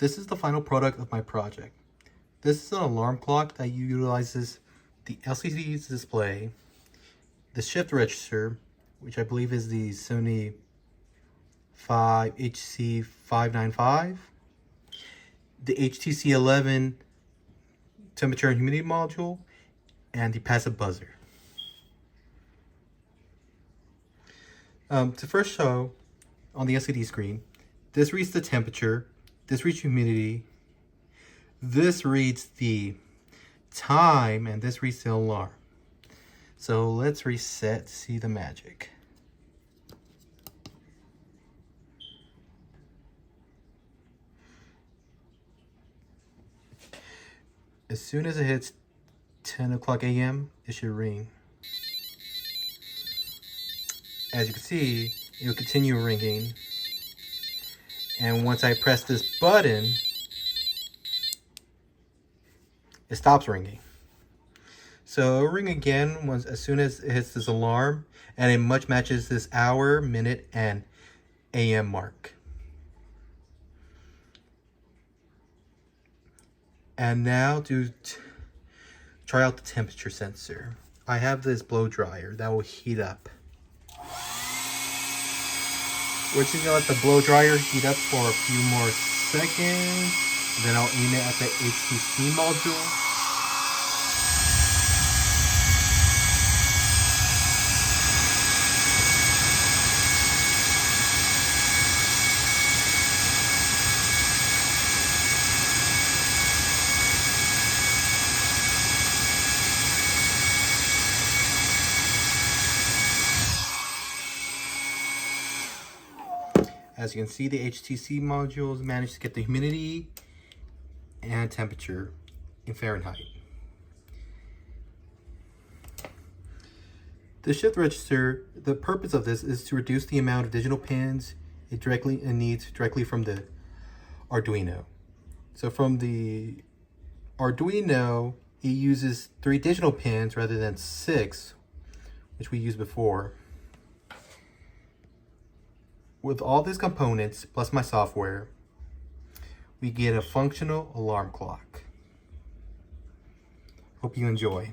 This is the final product of my project. This is an alarm clock that utilizes the LCD display, the shift register, which I believe is the Sony HTC595, the HTC11 Temperature and Humidity module, and the passive buzzer. To first show on the LCD screen, this reads the temperature, this reads humidity, this reads the time, and this reads the alarm. So let's reset to see the magic. As soon as it hits 10 o'clock a.m., it should ring. As you can see, it will continue ringing. And once I press this button, it stops ringing. So it'll ring again as soon as it hits this alarm, and it much matches this hour, minute, and AM mark. And now to try out the temperature sensor. I have this blow dryer that will heat up. We're just gonna let the blow dryer heat up for a few more seconds. Then I'll aim it at the HTC module. As you can see, the HTC modules managed to get the humidity and temperature in Fahrenheit. The shift register, the purpose of this is to reduce the amount of digital pins it needs directly from the Arduino. So from the Arduino, it uses 3 digital pins rather than 6, which we used before. With all these components, plus my software, we get a functional alarm clock. Hope you enjoy.